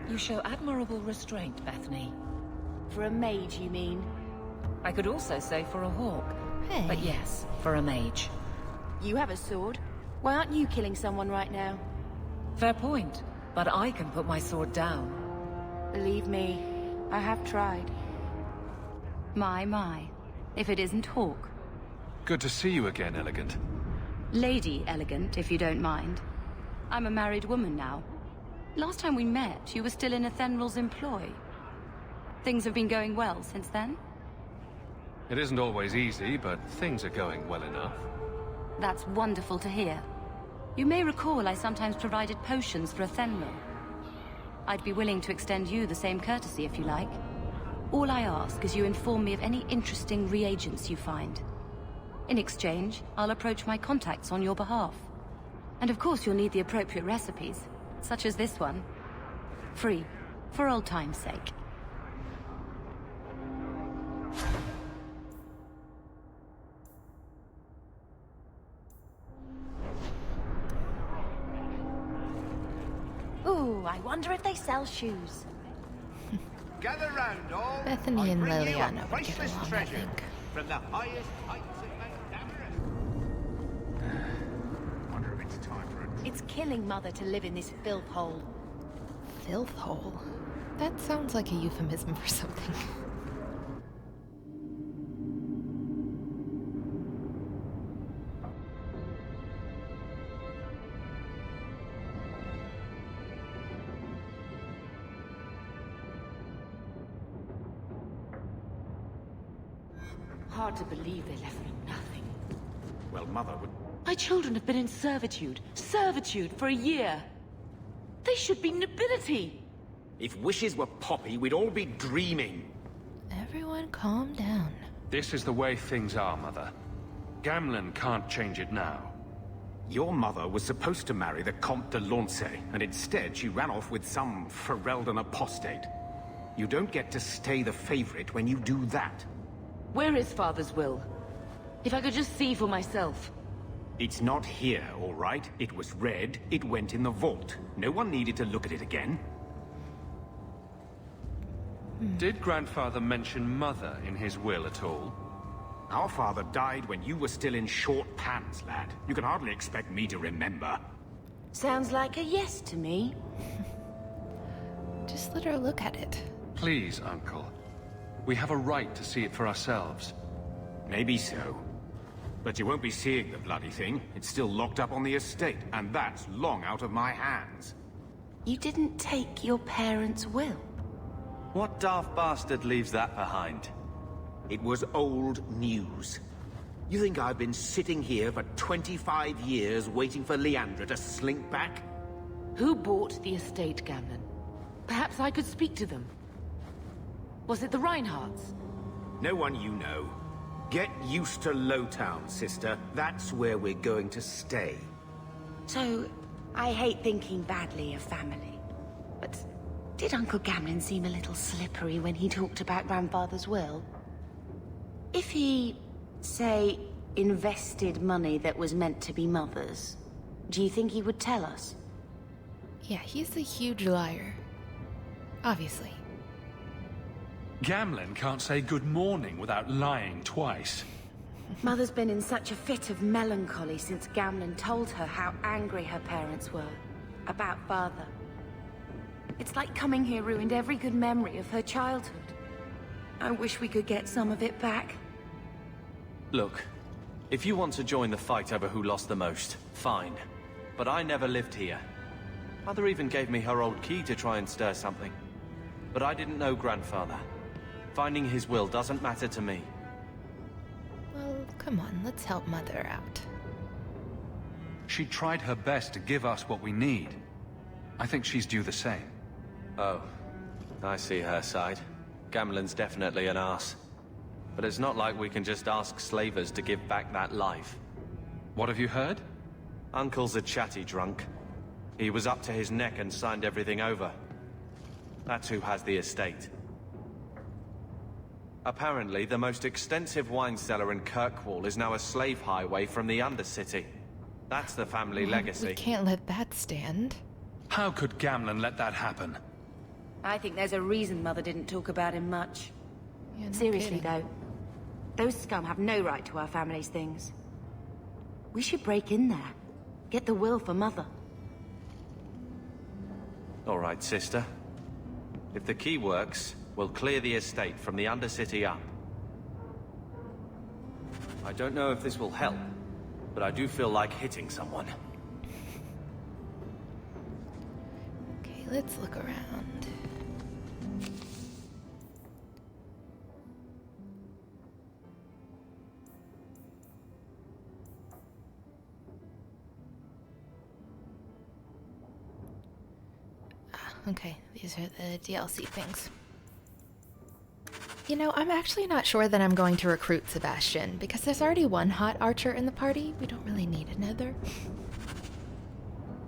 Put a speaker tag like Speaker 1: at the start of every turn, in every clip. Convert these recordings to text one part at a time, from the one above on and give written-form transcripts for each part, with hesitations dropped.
Speaker 1: You show admirable restraint, Bethany.
Speaker 2: For a mage, you mean?
Speaker 1: I could also say for a hawk.
Speaker 3: Hey.
Speaker 1: But yes, for a mage.
Speaker 2: You have a sword. Why aren't you killing someone right now?
Speaker 1: Fair point, but I can put my sword down.
Speaker 2: Believe me, I have tried.
Speaker 4: My. If it isn't Hawk.
Speaker 5: Good to see you again, Elegant.
Speaker 4: Lady Elegant, if you don't mind. I'm a married woman now. Last time we met, you were still in Athenral's employ. Things have been going well since then?
Speaker 5: It isn't always easy, but things are going well enough.
Speaker 4: That's wonderful to hear. You may recall I sometimes provided potions for Athenral. I'd be willing to extend you the same courtesy if you like. All I ask is you inform me of any interesting reagents you find. In exchange, I'll approach my contacts on your behalf. And of course you'll need the appropriate recipes, such as this one. Free, for old time's sake.
Speaker 2: Ooh, I wonder if they sell shoes.
Speaker 6: Gather round, all.
Speaker 3: Bethany and
Speaker 6: I bring you a
Speaker 3: Liliana would get
Speaker 6: priceless
Speaker 3: along, I
Speaker 6: treasure
Speaker 3: think.
Speaker 6: from the highest heights of Mount Damaris. Wonder if it's time for a...
Speaker 2: It's killing Mother to live in this filth hole.
Speaker 3: Filth hole? That sounds like a euphemism for something.
Speaker 7: Hard to believe they left me nothing.
Speaker 6: Well, Mother would...
Speaker 7: My children have been in servitude for a year. They should be nobility.
Speaker 6: If wishes were poppy, we'd all be dreaming.
Speaker 3: Everyone calm down.
Speaker 5: This is the way things are, Mother. Gamlen can't change it now.
Speaker 6: Your mother was supposed to marry the Comte de Launcey, and instead she ran off with some Ferelden apostate. You don't get to stay the favorite when you do that.
Speaker 7: Where is Father's will? If I could just see for myself.
Speaker 6: It's not here, all right? It was read, it went in the vault. No one needed to look at it again.
Speaker 5: Did Grandfather mention Mother in his will at all?
Speaker 6: Our father died when you were still in short pants, lad. You can hardly expect me to remember.
Speaker 2: Sounds like a yes to me.
Speaker 3: Just let her look at it.
Speaker 5: Please, Uncle. We have a right to see it for ourselves.
Speaker 6: Maybe so. But you won't be seeing the bloody thing. It's still locked up on the estate, and that's long out of my hands.
Speaker 2: You didn't take your parents' will.
Speaker 8: What daft bastard leaves that behind?
Speaker 6: It was old news. You think I've been sitting here for 25 years waiting for Leandra to slink back?
Speaker 7: Who bought the estate, Gamlen? Perhaps I could speak to them. Was it the Reinhardts?
Speaker 6: No one you know. Get used to Lowtown, sister. That's where we're going to stay.
Speaker 2: So, I hate thinking badly of family. But did Uncle Gamlen seem a little slippery when he talked about Grandfather's will? If he, say, invested money that was meant to be Mother's, do you think he would tell us?
Speaker 3: Yeah, he's a huge liar. Obviously.
Speaker 5: Gamlen can't say good morning without lying twice.
Speaker 2: Mother's been in such a fit of melancholy since Gamlen told her how angry her parents were about Father. It's like coming here ruined every good memory of her childhood. I wish we could get some of it back.
Speaker 8: Look, if you want to join the fight over who lost the most, fine. But I never lived here. Mother even gave me her old key to try and stir something. But I didn't know Grandfather. Finding his will doesn't matter to me.
Speaker 3: Well, come on, let's help Mother out.
Speaker 5: She tried her best to give us what we need. I think she's due the same.
Speaker 8: Oh, I see her side. Gamlen's definitely an arse. But it's not like we can just ask slavers to give back that life.
Speaker 5: What have you heard?
Speaker 8: Uncle's a chatty drunk. He was up to his neck and signed everything over. That's who has the estate. Apparently, the most extensive wine cellar in Kirkwall is now a slave highway from the Undercity. That's the family legacy.
Speaker 3: We can't let that stand.
Speaker 5: How could Gamlen let that happen?
Speaker 2: I think there's a reason Mother didn't talk about him much.
Speaker 3: Yeah, no
Speaker 2: Seriously,
Speaker 3: kidding.
Speaker 2: though. Those scum have no right to our family's things. We should break in there. Get the will for Mother.
Speaker 8: All right, sister. If the key works, we'll clear the estate from the Undercity up. I don't know if this will help, but I do feel like hitting someone.
Speaker 3: Okay, let's look around. Okay, these are the DLC things. You know, I'm actually not sure that I'm going to recruit Sebastian, because there's already one hot archer in the party. We don't really need another.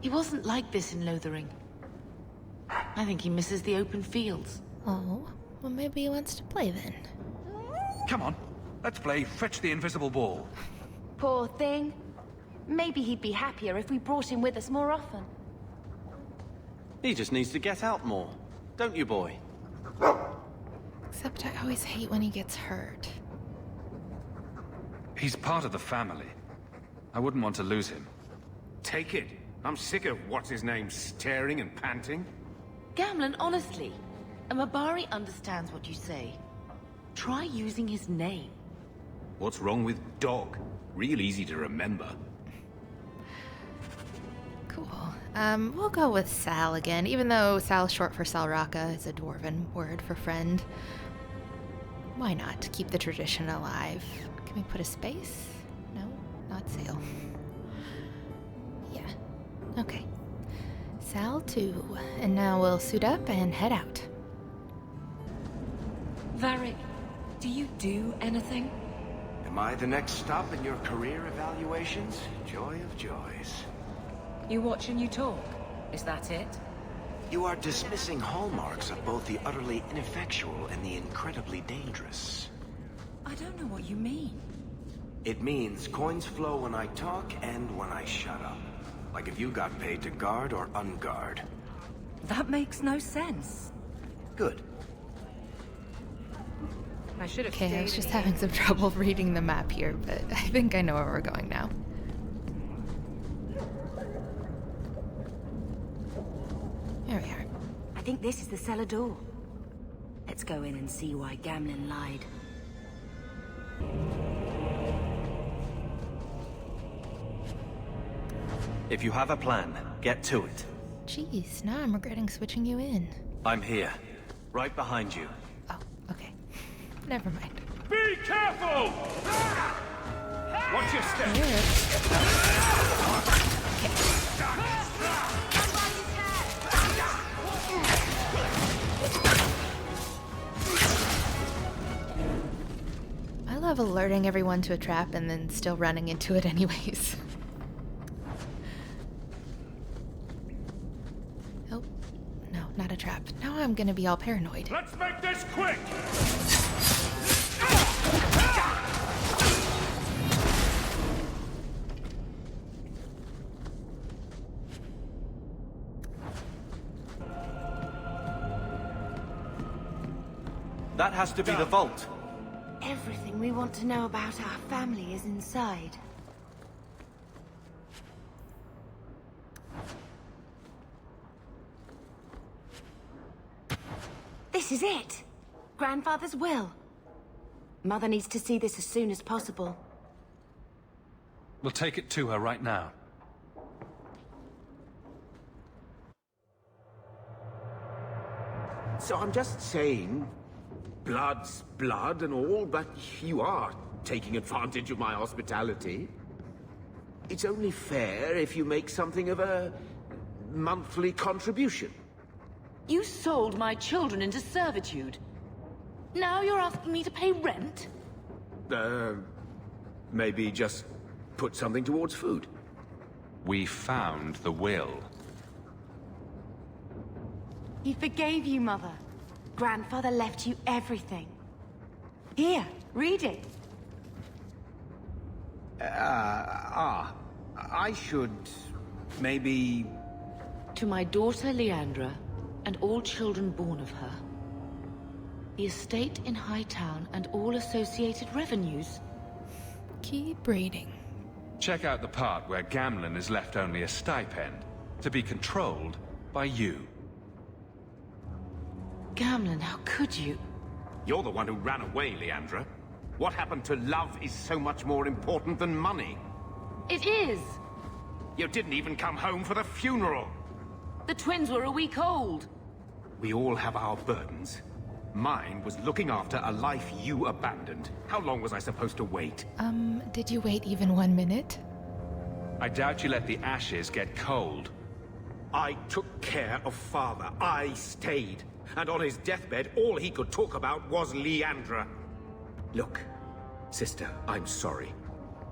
Speaker 7: He wasn't like this in Lothering. I think he misses the open fields.
Speaker 3: Oh, well maybe he wants to play then.
Speaker 5: Come on, let's play Fetch the Invisible Ball.
Speaker 2: Poor thing. Maybe he'd be happier if we brought him with us more often.
Speaker 8: He just needs to get out more. Don't you, boy?
Speaker 3: Except I always hate when he gets hurt.
Speaker 5: He's part of the family. I wouldn't want to lose him.
Speaker 6: Take it. I'm sick of what's-his-name staring and panting.
Speaker 7: Gamlen, honestly, a Mabari understands what you say. Try using his name.
Speaker 6: What's wrong with dog? Real easy to remember.
Speaker 3: Cool. We'll go with Sal again, even though Sal's short for Salraka is a dwarven word for friend. Why not? Keep the tradition alive. Can we put a space? No, not Sale. Yeah. Okay. Sal 2. And now we'll suit up and head out.
Speaker 1: Varric, do you do anything?
Speaker 9: Am I the next stop in your career evaluations? Joy of joys.
Speaker 1: You watch and you talk. Is that it?
Speaker 9: You are dismissing hallmarks of both the utterly ineffectual and the incredibly dangerous.
Speaker 1: I don't know what you mean.
Speaker 9: It means coins flow when I talk and when I shut up. Like if you got paid to guard or unguard.
Speaker 1: That makes no sense.
Speaker 9: Good.
Speaker 2: I should have
Speaker 3: Okay, I was just having some trouble reading the map here, but I think I know where we're going now. There we are.
Speaker 2: I think this is the cellar door. Let's go in and see why Gamlen lied.
Speaker 8: If you have a plan, get to it.
Speaker 3: Jeez, now I'm regretting switching you in.
Speaker 8: I'm here. Right behind you.
Speaker 3: Oh, okay. Never mind.
Speaker 6: Be careful! Watch your step.
Speaker 3: I love alerting everyone to a trap and then still running into it anyways. Oh, no, not a trap. Now I'm gonna be all paranoid.
Speaker 6: Let's make this quick!
Speaker 8: That has to be the vault.
Speaker 2: Everything we want to know about our family is inside. This is it! Grandfather's will. Mother needs to see this as soon as possible.
Speaker 5: We'll take it to her right now.
Speaker 6: So I'm just saying, blood's blood and all, but you are taking advantage of my hospitality. It's only fair if you make something of a monthly contribution.
Speaker 7: You sold my children into servitude. Now you're asking me to pay rent?
Speaker 6: Maybe just put something towards food.
Speaker 5: We found the will.
Speaker 2: He forgave you, Mother. Grandfather left you everything. Here, read it.
Speaker 6: I should maybe...
Speaker 7: To my daughter, Leandra, and all children born of her. The estate in Hightown and all associated revenues.
Speaker 3: Keep reading.
Speaker 5: Check out the part where Gamlen is left only a stipend, to be controlled by you.
Speaker 7: Gamlen, how could you?
Speaker 6: You're the one who ran away, Leandra. What happened to love is so much more important than money.
Speaker 7: It is!
Speaker 6: You didn't even come home for the funeral.
Speaker 7: The twins were a week old.
Speaker 6: We all have our burdens. Mine was looking after a life you abandoned. How long was I supposed to wait?
Speaker 3: Did you wait even 1 minute?
Speaker 5: I doubt you let the ashes get cold.
Speaker 6: I took care of Father. I stayed. And on his deathbed, all he could talk about was Leandra. Look, sister, I'm sorry.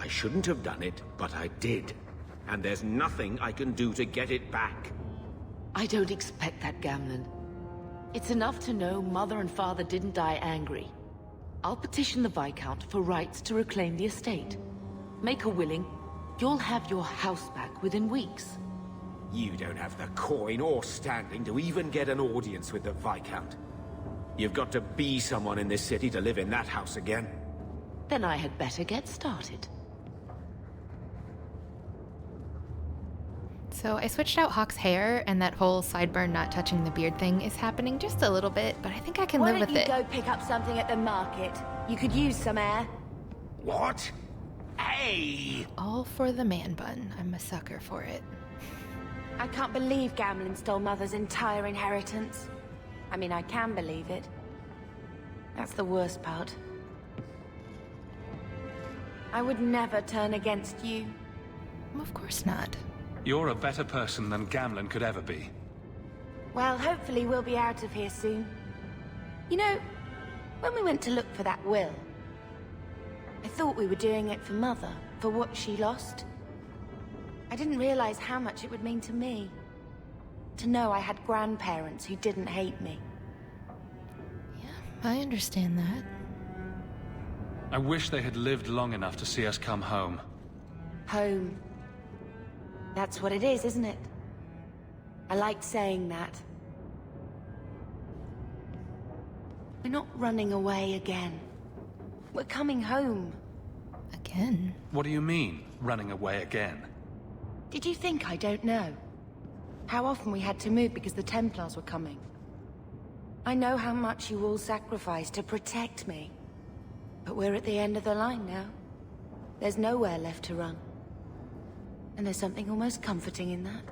Speaker 6: I shouldn't have done it, but I did. And there's nothing I can do to get it back.
Speaker 7: I don't expect that, Gamlen. It's enough to know Mother and Father didn't die angry. I'll petition the Viscount for rights to reclaim the estate. Make her willing, you'll have your house back within weeks.
Speaker 6: You don't have the coin or standing to even get an audience with the Viscount. You've got to be someone in this city to live in that house again.
Speaker 7: Then I had better get started.
Speaker 3: So I switched out Hawk's hair, and that whole sideburn not touching the beard thing is happening just a little bit, but I think I can live with it.
Speaker 2: Why don't you go pick up something at the market? You could use some air.
Speaker 6: What? Hey!
Speaker 3: All for the man bun. I'm a sucker for it.
Speaker 2: I can't believe Gamlen stole Mother's entire inheritance. I mean, I can believe it. That's the worst part. I would never turn against you.
Speaker 3: Of course not.
Speaker 5: You're a better person than Gamlen could ever be.
Speaker 2: Well, hopefully we'll be out of here soon. You know, when we went to look for that will, I thought we were doing it for Mother, for what she lost. I didn't realize how much it would mean to me. To know I had grandparents who didn't hate me.
Speaker 3: Yeah, I understand that.
Speaker 5: I wish they had lived long enough to see us come home.
Speaker 2: Home. That's what it is, isn't it? I liked saying that. We're not running away again. We're coming home.
Speaker 3: Again?
Speaker 5: What do you mean, running away again?
Speaker 2: Did you think I don't know? How often we had to move because the Templars were coming. I know how much you all sacrificed to protect me. But we're at the end of the line now. There's nowhere left to run. And there's something almost comforting in that.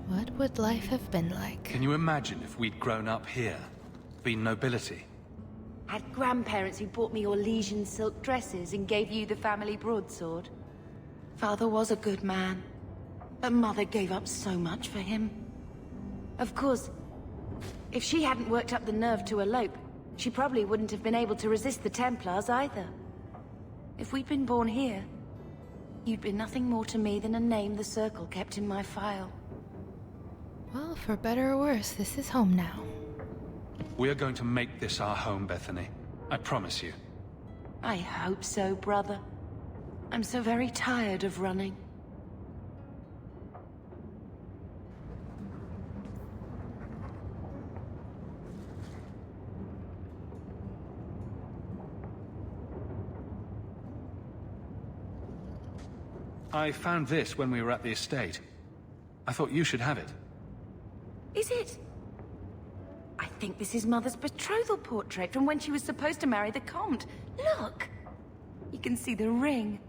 Speaker 3: What would life have been like?
Speaker 5: Can you imagine if we'd grown up here? Been nobility?
Speaker 2: Had grandparents who bought me your Legion silk dresses and gave you the family broadsword. Father was a good man, but Mother gave up so much for him. Of course, if she hadn't worked up the nerve to elope, she probably wouldn't have been able to resist the Templars either. If we'd been born here, you'd been nothing more to me than a name the Circle kept in my file.
Speaker 3: Well, for better or worse, this is home now.
Speaker 5: We are going to make this our home, Bethany. I promise you.
Speaker 2: I hope so, brother. I'm so very tired of running.
Speaker 5: I found this when we were at the estate. I thought you should have it.
Speaker 2: Is it? I think this is Mother's betrothal portrait from when she was supposed to marry the Comte. Look! You can see the ring.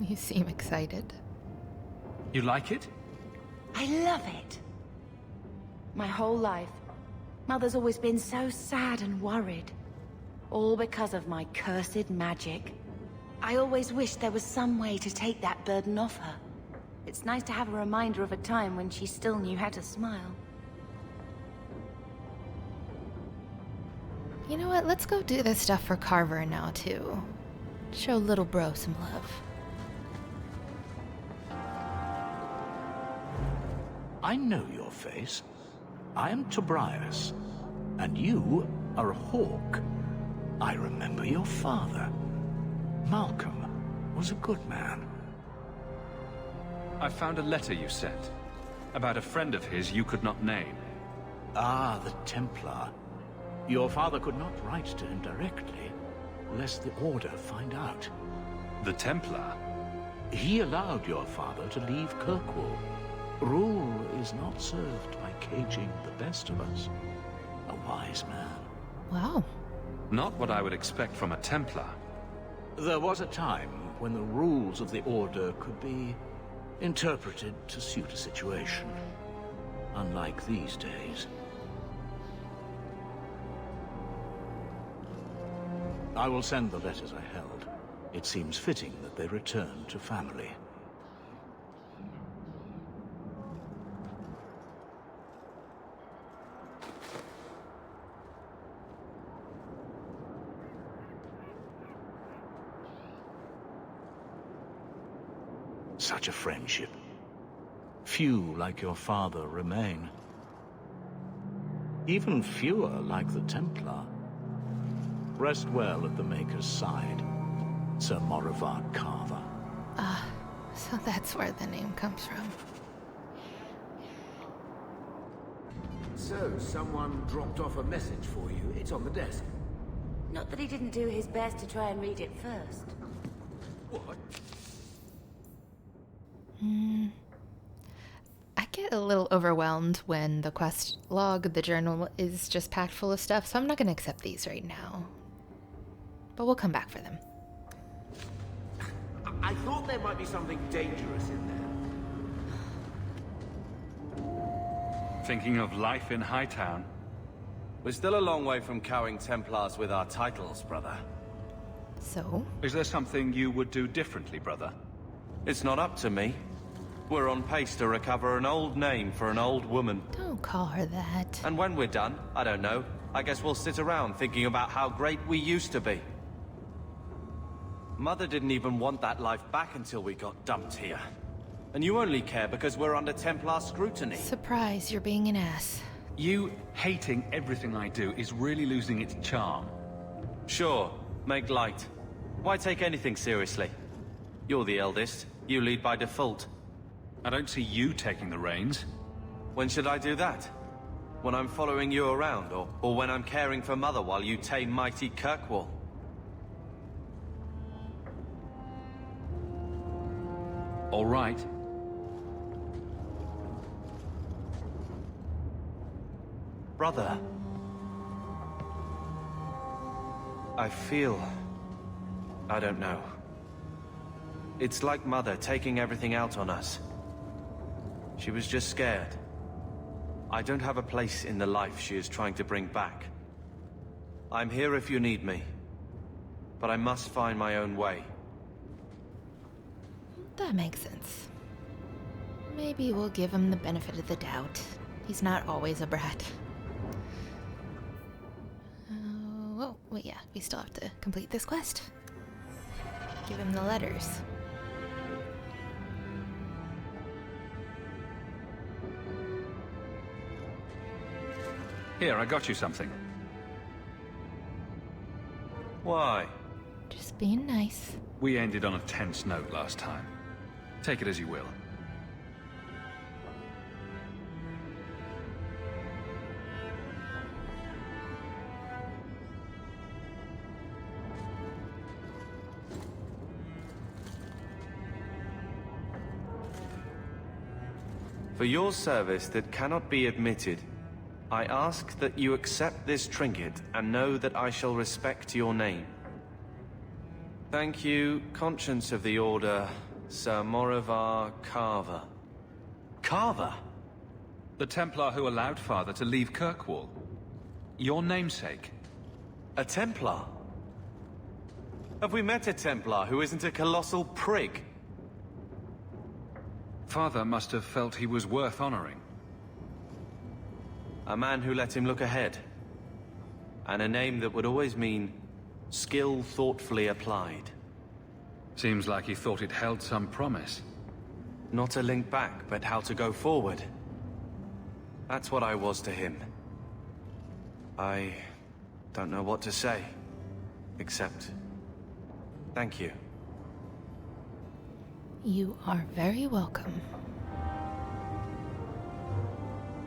Speaker 3: You seem excited.
Speaker 5: You like it?
Speaker 2: I love it. My whole life, Mother's always been so sad and worried. All because of my cursed magic. I always wished there was some way to take that burden off her. It's nice to have a reminder of a time when she still knew how to smile.
Speaker 3: You know what? Let's go do this stuff for Carver now, too. Show little bro some love.
Speaker 10: I know your face. I am Tobias, and you are a hawk. I remember your father. Malcolm, was a good man.
Speaker 5: I found a letter you sent, about a friend of his you could not name.
Speaker 10: Ah, the Templar. Your father could not write to him directly, lest the Order find out.
Speaker 5: The Templar?
Speaker 10: He allowed your father to leave Kirkwall. Rule is not served by caging the best of us. A wise man.
Speaker 3: Wow.
Speaker 5: Not what I would expect from a Templar.
Speaker 10: There was a time when the rules of the Order could be interpreted to suit a situation. Unlike these days. I will send the letters I held. It seems fitting that they return to family. Such a friendship. Few like your father remain. Even fewer like the Templar. Rest well at the Maker's side, Sir Morivar Carver.
Speaker 3: Ah, so that's where the name comes from.
Speaker 6: So, someone dropped off a message for you. It's on the desk.
Speaker 2: Not that he didn't do his best to try and read it first.
Speaker 6: What?
Speaker 3: I get a little overwhelmed when the quest log, the journal, is just packed full of stuff, so I'm not going to accept these right now. But we'll come back for them.
Speaker 6: I thought there might be something dangerous in there.
Speaker 5: Thinking of life in Hightown?
Speaker 8: We're still a long way from cowing Templars with our titles, brother.
Speaker 3: So?
Speaker 5: Is there something you would do differently, brother?
Speaker 8: It's not up to me. We're on pace to recover an old name for an old woman.
Speaker 3: Don't call her that.
Speaker 8: And when we're done, I don't know, I guess we'll sit around thinking about how great we used to be. Mother didn't even want that life back until we got dumped here. And you only care because we're under Templar scrutiny.
Speaker 3: Surprise, you're being an ass.
Speaker 5: You hating everything I do is really losing its charm.
Speaker 8: Sure, make light. Why take anything seriously? You're the eldest. You lead by default.
Speaker 5: I don't see you taking the reins.
Speaker 8: When should I do that? When I'm following you around, or when I'm caring for Mother while you tame mighty Kirkwall?
Speaker 5: All right.
Speaker 8: Brother. I feel... I don't know. It's like Mother taking everything out on us. She was just scared. I don't have a place in the life she is trying to bring back. I'm here if you need me. But I must find my own way.
Speaker 3: That makes sense. Maybe we'll give him the benefit of the doubt. He's not always a brat. Well, yeah, we still have to complete this quest. Give him the letters.
Speaker 5: Here, I got you something.
Speaker 8: Why?
Speaker 3: Just being nice.
Speaker 5: We ended on a tense note last time. Take it as you will.
Speaker 8: For your service that cannot be admitted, I ask that you accept this trinket and know that I shall respect your name. Thank you, Conscience of the Order, Sir Morivar Carver.
Speaker 5: Carver? The Templar who allowed Father to leave Kirkwall. Your namesake.
Speaker 8: A Templar? Have we met a Templar who isn't a colossal prig?
Speaker 5: Father must have felt he was worth honoring.
Speaker 8: A man who let him look ahead. And a name that would always mean skill thoughtfully applied.
Speaker 5: Seems like he thought it held some promise.
Speaker 8: Not a link back, but how to go forward. That's what I was to him. I don't know what to say. Except... thank you.
Speaker 3: You are very welcome.